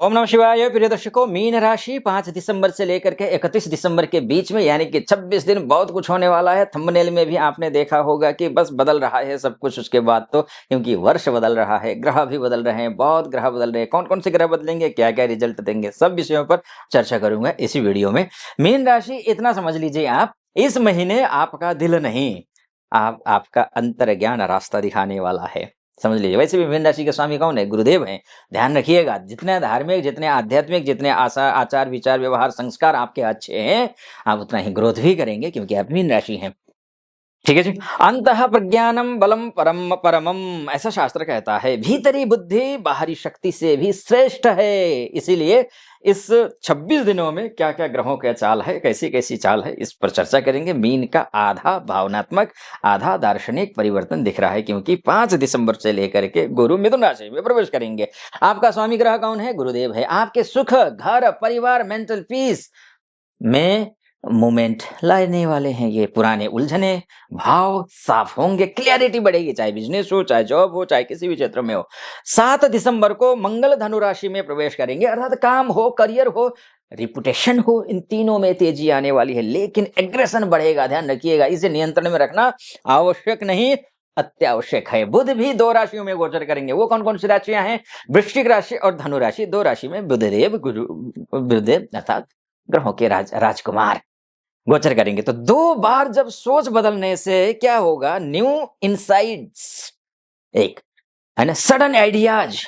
ओम नमः शिवाय। प्रिय दर्शकों, मीन राशि 5 दिसंबर से लेकर के 31 दिसंबर के बीच में यानी कि 26 दिन बहुत कुछ होने वाला है। थंबनेल में भी आपने देखा होगा कि बस बदल रहा है सब कुछ उसके बाद तो, क्योंकि वर्ष बदल रहा है, ग्रह भी बदल रहे हैं, बहुत ग्रह बदल रहे हैं। कौन-कौन से ग्रह बदलेंगे, क्या-क्या रिजल्ट देंगे, सब विषयों पर चर्चा करूँगा इसी वीडियो में। मीन राशि इतना समझ लीजिए आप, इस महीने आपका दिल नहीं, आपका अंतर्ज्ञान रास्ता दिखाने वाला है। समझ लीजिए। वैसे भी मीन राशि के स्वामी कौन है? गुरुदेव हैं। ध्यान रखिएगा, जितने धार्मिक, जितने आध्यात्मिक, जितने आचार विचार व्यवहार संस्कार आपके अच्छे हैं, आप उतना ही ग्रोथ भी करेंगे, क्योंकि आप मीन राशि हैं। ठीक है जी। अंतः प्रज्ञानम बलम परम परमम, ऐसा शास्त्र कहता है। भीतरी बुद्धि बाहरी शक्ति से भी श्रेष्ठ है। इसीलिए इस 26 दिनों में क्या क्या ग्रहों का चाल है, कैसी कैसी चाल है, इस पर चर्चा करेंगे। मीन का आधा भावनात्मक, आधा दार्शनिक परिवर्तन दिख रहा है, क्योंकि 5 दिसंबर से लेकर के गुरु मिथुन राशि में प्रवेश करेंगे। आपका स्वामी ग्रह कौन है? गुरुदेव है। आपके सुख, घर, परिवार, मेंटल पीस में मूवमेंट लाने वाले हैं। ये पुराने उलझने भाव साफ होंगे, क्लियरिटी बढ़ेगी, चाहे बिजनेस हो, चाहे जॉब हो, चाहे किसी भी क्षेत्र में हो। 7 दिसंबर को मंगल धनु राशि में प्रवेश करेंगे, अर्थात काम हो, करियर हो, रिपुटेशन हो, इन तीनों में तेजी आने वाली है। लेकिन एग्रेशन बढ़ेगा, ध्यान रखिएगा। इसे नियंत्रण में रखना आवश्यक नहीं, अत्यावश्यक है। बुध भी 2 राशियों में गोचर करेंगे। वो कौन कौन सी राशियां हैं? वृश्चिक राशि और धनु राशि। 2 राशि में बुधदेव अर्थात ग्रहों के राजकुमार गोचर करेंगे। तो 2 बार जब सोच बदलने से क्या होगा? न्यू इनसाइट्स, एक है ना, सडन आइडियाज,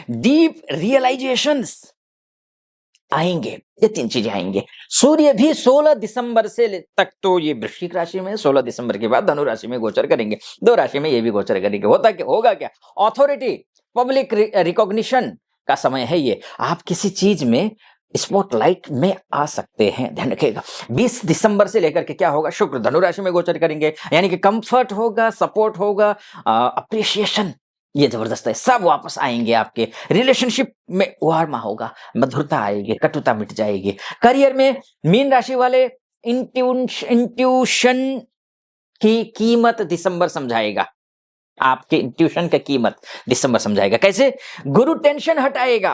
डीप रियलाइजेशंस आएंगे। ये 3 चीजें आएंगे। सूर्य भी 16 दिसंबर से तक तो ये वृश्चिक राशि में, 16 दिसंबर के बाद धनु राशि में गोचर करेंगे। 2 राशि में ये भी गोचर करेंगे। होगा क्या? अथॉरिटी, पब्लिक रिकॉग्निशन का समय है ये। आप किसी चीज में स्पॉटलाइट में आ सकते हैं, ध्यान रखिएगा। 20 दिसंबर से लेकर के क्या होगा? शुक्र धनु राशि में गोचर करेंगे, यानी कि कंफर्ट होगा, सपोर्ट होगा, अप्रिसिएशन, ये जबरदस्त है, सब वापस आएंगे। आपके रिलेशनशिप में वार्मा होगा, मधुरता आएगी, कटुता मिट जाएगी। करियर में मीन राशि वाले इंट्यूशन की कीमत दिसंबर समझाएगा। आपके इंट्यूशन का कीमत दिसंबर समझाएगा। कैसे? गुरु टेंशन हटाएगा,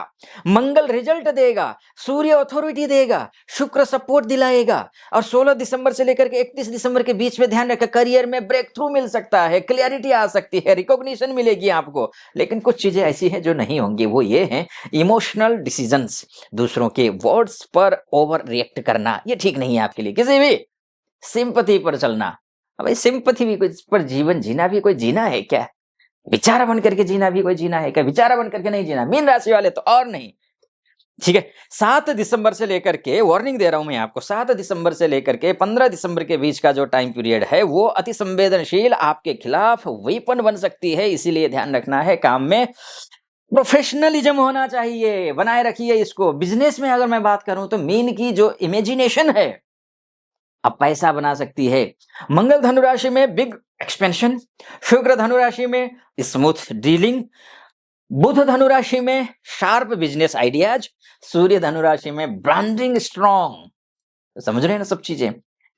मंगल रिजल्ट देगा, सूर्य अथॉरिटी देगा, शुक्र सपोर्ट दिलाएगा। और 16 दिसंबर से लेकर के 31 दिसंबर के बीच में ध्यान रखें, करियर में ब्रेक थ्रू मिल सकता है, क्लियरिटी आ सकती है, रिकॉग्निशन मिलेगी आपको। लेकिन कुछ चीजें ऐसी हैं जो नहीं होंगी। वो ये हैं इमोशनल डिसीजंस, दूसरों के वर्ड्स पर ओवर रिएक्ट करना, ये ठीक नहीं है आपके लिए। किसी भी सिंपैथी पर चलना, भाई सिंपैथी भी कोई पर जीवन जीना भी कोई जीना है क्या? विचारा बन करके जीना भी कोई जीना है क्या? विचारा बन करके नहीं जीना। मीन राशि वाले तो और नहीं। ठीक है। 7 दिसंबर से लेकर के, वार्निंग दे रहा हूं मैं आपको, 7 दिसंबर से लेकर के 15 दिसंबर के बीच का जो टाइम पीरियड है वो अति संवेदनशील, आपके खिलाफ वेपन बन सकती है। इसीलिए ध्यान रखना है, काम में प्रोफेशनलिज्म होना चाहिए, बनाए रखिए इसको। बिजनेस में अगर मैं बात करूं तो मीन की जो इमेजिनेशन है अब पैसा बना सकती है। मंगल धनु राशि में बिग एक्सपेंशन, शुक्र धनु राशि में स्मूथ डीलिंग, बुध धनु राशि में शार्प बिजनेस आइडियाज, सूर्य धनु राशि में ब्रांडिंग स्ट्रॉन्ग। समझ रहे हैं ना सब चीजें?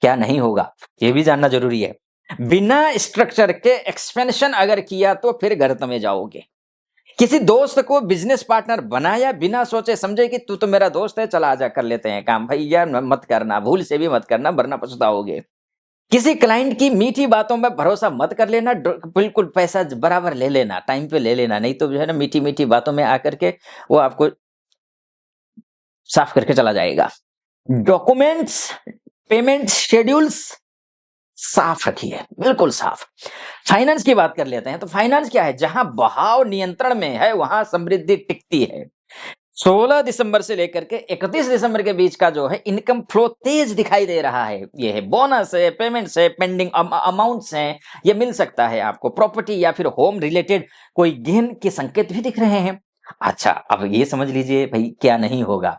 क्या नहीं होगा ये भी जानना जरूरी है। बिना स्ट्रक्चर के एक्सपेंशन अगर किया तो फिर गर्त में जाओगे। किसी दोस्त को बिजनेस पार्टनर बनाया बिना सोचे समझे कि तू तो मेरा दोस्त है, चला आजा कर लेते हैं काम। भैया मत करना, भूल से भी मत करना, वरना पछताओगे। किसी क्लाइंट की मीठी बातों में भरोसा मत कर लेना, बिल्कुल पैसा बराबर ले लेना, टाइम पे ले लेना, नहीं तो जो है ना मीठी मीठी बातों में आकर के वो आपको साफ करके चला जाएगा। डॉक्यूमेंट्स, पेमेंट शेड्यूल्स साफ रखिए, बिल्कुल साफ। फाइनेंस की बात कर लेते हैं। तो फाइनेंस क्या है? जहां बहाव नियंत्रण में है वहां समृद्धि टिकती है। 16 दिसंबर से लेकर के 31 दिसंबर के बीच का जो है इनकम फ्लो तेज दिखाई दे रहा है। ये है बोनस है, पेमेंट्स है, पेंडिंग अमाउंट्स हैं, ये मिल सकता है आपको। प्रॉपर्टी या फिर होम रिलेटेड कोई गेन के संकेत भी दिख रहे हैं। अच्छा, अब ये समझ लीजिए भाई क्या नहीं होगा।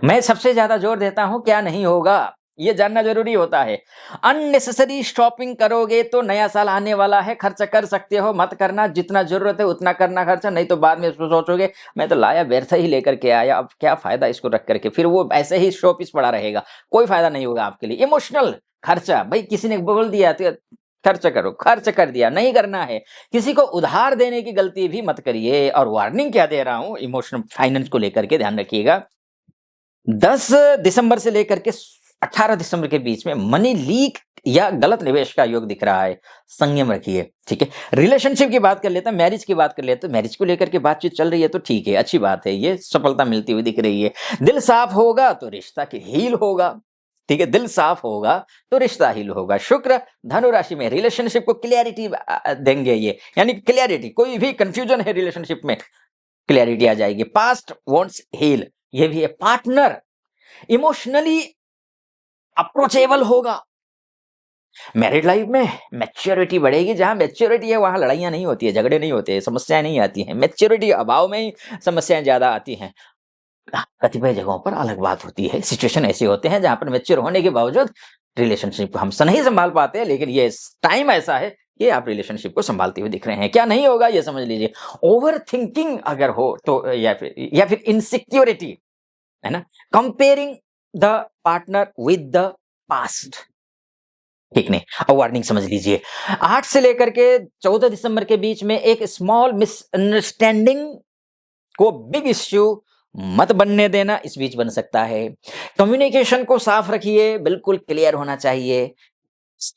मैं सबसे ज्यादा जोर देता हूं क्या नहीं होगा, ये जानना जरूरी होता है। अननेसेसरी शॉपिंग करोगे तो नया साल आने वाला है, खर्च कर सकते हो, मत करना। जितना जरूरत है उतना करना खर्चा, नहीं तो बाद में सोचोगे मैं तो लाया व्यर्थ ही लेकर के आया, अब क्या फायदा इसको रख करके, फिर वो ऐसे ही शो पीस पड़ा रहेगा, कोई फायदा नहीं होगा आपके लिए। इमोशनल खर्चा, भाई किसी ने बोल दिया तो खर्च करो, खर्च कर दिया, नहीं करना है। किसी को उधार देने की गलती भी मत करिए। और वार्निंग क्या दे रहा हूँ इमोशनल फाइनेंस को लेकर के, ध्यान रखिएगा। 10 दिसंबर से लेकर के 18 दिसंबर के बीच में मनी लीक या गलत निवेश का योग दिख रहा है। संयम रखिए, ठीक है। रिलेशनशिप की बात कर लेते हैं, मैरिज की बात कर लेते हैं। मैरिज को लेकर के बातचीत चल रही है तो ठीक है, अच्छी बात है, ये सफलता मिलती हुई दिख रही है। दिल साफ होगा तो रिश्ता की हील होगा, ठीक है। दिल साफ होगा तो रिश्ता हील होगा। शुक्र धनु राशि में रिलेशनशिप को क्लियरिटी देंगे ये, यानी क्लियरिटी, कोई भी कंफ्यूजन है रिलेशनशिप में, क्लियरिटी आ जाएगी। पास्ट वांट्स हील, ये भी है। पार्टनर इमोशनली अप्रोचेबल होगा। मैरिड लाइफ में मैच्योरिटी बढ़ेगी। जहां मैच्योरिटी है वहां लड़ाइयां नहीं होती है, झगड़े नहीं होते, समस्याएं नहीं आती हैं। मैच्योरिटी अभाव में ही समस्याएं ज्यादा आती हैं। कतिपय जगहों पर अलग बात होती है, सिचुएशन ऐसे होते हैं जहां पर मैच्योर होने के बावजूद रिलेशनशिप को हम नहीं संभाल पाते हैं। लेकिन ये टाइम ऐसा है कि आप रिलेशनशिप को संभालते हुए दिख रहे हैं। क्या नहीं होगा ये समझ लीजिए। ओवर थिंकिंग अगर हो तो, या फिर इनसिक्योरिटी, है ना, comparing the partner with the past, ठीक नहीं। और वार्निंग समझ लीजिए, 8 से लेकर के 14 दिसंबर के बीच में एक स्मॉल मिसअंडरस्टैंडिंग को बिग इश्यू मत बनने देना, इस बीच बन सकता है। कम्युनिकेशन को साफ रखिए, बिल्कुल क्लियर होना चाहिए,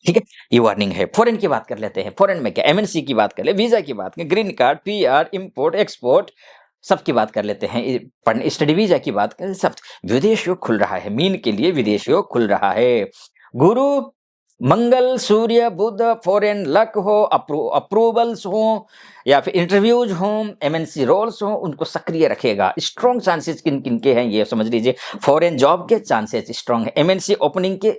ठीक है। ये वार्निंग है। फॉरेन की बात कर लेते हैं। फॉरेन में क्या, एमएनसी की बात कर ले, वीजा की बात करें, green card, PR, import export, सबकी बात कर लेते हैं। स्टडी वीजा की बात करें, सब। विदेश योग खुल रहा है, मीन के लिए विदेश योग खुल रहा है। गुरु मंगल सूर्य बुध फॉरेन लक हो, अप्रूवल्स हो या फिर इंटरव्यूज हो, एमएनसी रोल्स हो, उनको सक्रिय रखेगा। स्ट्रॉन्ग चांसेस किन किन के हैं ये समझ लीजिए। फॉरेन जॉब के चांसेस स्ट्रॉन्ग है। एमएनसी ओपनिंग के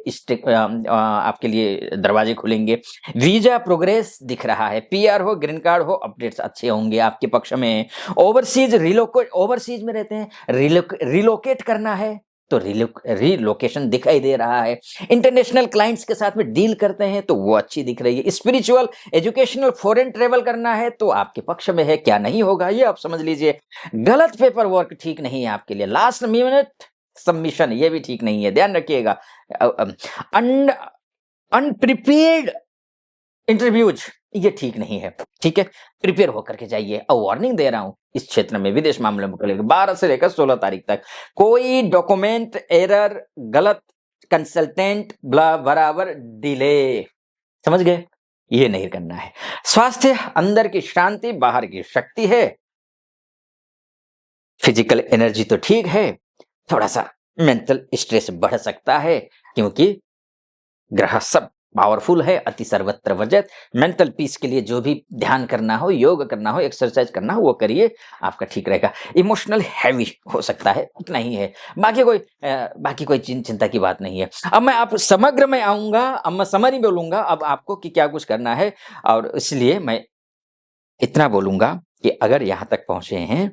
आपके लिए दरवाजे खुलेंगे। वीजा प्रोग्रेस दिख रहा है। पीआर हो, ग्रीन कार्ड हो, अपडेट्स अच्छे होंगे आपके पक्ष में। ओवरसीज ओवरसीज में रहते हैं, रिलोकेट करना है तो रिलोकेशन दिखाई दे रहा है। इंटरनेशनल क्लाइंट्स के साथ में डील करते हैं तो वो अच्छी दिख रही है। स्पिरिचुअल एजुकेशनल फॉरेन ट्रेवल करना है तो आपके पक्ष में है। क्या नहीं होगा ये आप समझ लीजिए। गलत पेपर वर्क ठीक नहीं है आपके लिए। लास्ट मिनट सबमिशन ये भी ठीक नहीं है, ध्यान रखिएगा। अनप्रिपेयर्ड इंटरव्यूज ये ठीक नहीं है, ठीक है। प्रिपेयर होकर के जाइए। और वार्निंग दे रहा हूं, इस क्षेत्र में विदेश मामले में 12 से लेकर 16 तारीख तक कोई डॉक्यूमेंट एरर, गलत कंसल्टेंट बराबर डिले, समझ गए, ये नहीं करना है। स्वास्थ्य अंदर की शांति बाहर की शक्ति है। फिजिकल एनर्जी तो ठीक है, थोड़ा सा मेंटल स्ट्रेस बढ़ सकता है क्योंकि ग्रह सब पावरफुल है। अति सर्वत्र वजत। मेंटल पीस के लिए जो भी ध्यान करना हो, योग करना हो, एक्सरसाइज करना हो वो करिए, आपका ठीक रहेगा। इमोशनल हैवी हो सकता है, उतना ही है। बाकी कोई चिंता की बात नहीं है। अब मैं आप समग्र में आऊंगा, अब मैं समरी बोलूंगा अब आपको कि क्या कुछ करना है। और इसलिए मैं इतना बोलूंगा कि अगर यहाँ तक पहुंचे हैं,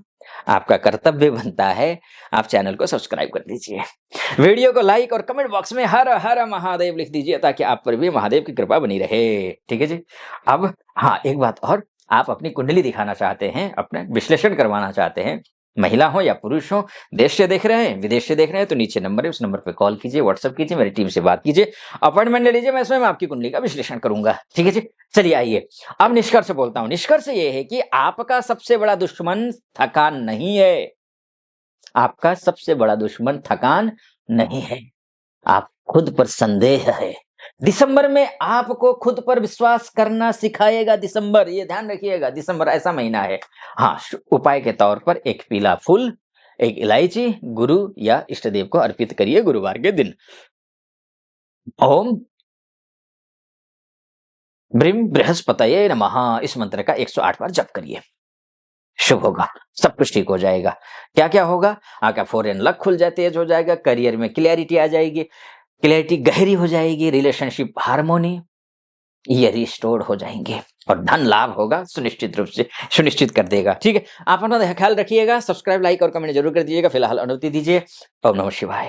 आपका कर्तव्य बनता है आप चैनल को सब्सक्राइब कर दीजिए। वीडियो को लाइक और कमेंट बॉक्स में हर हर महादेव लिख दीजिए ताकि आप पर भी महादेव की कृपा बनी रहे, ठीक है जी। अब हाँ, एक बात और, आप अपनी कुंडली दिखाना चाहते हैं, अपना विश्लेषण करवाना चाहते हैं, महिला हो या पुरुष हो, देश से देख रहे हैं, विदेश से देख रहे हैं, तो नीचे नंबर है, उस नंबर पे कॉल कीजिए, व्हाट्सएप कीजिए, मेरी टीम से बात कीजिए, अपॉइंटमेंट ले लीजिए, मैं स्वयं आपकी कुंडली का विश्लेषण करूंगा, ठीक है जी। चलिए आइए अब निष्कर्ष बोलता हूं। निष्कर्ष ये है कि आपका सबसे बड़ा दुश्मन थकान नहीं है। आपका सबसे बड़ा दुश्मन थकान नहीं है, आप खुद पर संदेह है। दिसंबर में आपको खुद पर विश्वास करना सिखाएगा दिसंबर, ये ध्यान रखिएगा। दिसंबर ऐसा महीना है। हाँ, उपाय के तौर पर एक पीला फूल, एक इलायची गुरु या इष्ट देव को अर्पित करिए गुरुवार के दिन। ओम ब्रीम बृहस्पतये नमः, इस मंत्र का 108 बार जप करिए, शुभ होगा, सब कुछ ठीक हो जाएगा। क्या क्या होगा? आपका फॉरेन लक खुल जाए, तेज हो जाएगा, करियर में क्लियरिटी आ जाएगी, क्लियरिटी गहरी हो जाएगी, रिलेशनशिप हार्मोनी ये रिस्टोर हो जाएंगे और धन लाभ होगा, सुनिश्चित रूप से सुनिश्चित कर देगा, ठीक है। आप अपना ख्याल रखिएगा, सब्सक्राइब लाइक और कमेंट जरूर कर दीजिएगा। फिलहाल अनुमति दीजिए। ओम नमः शिवाय।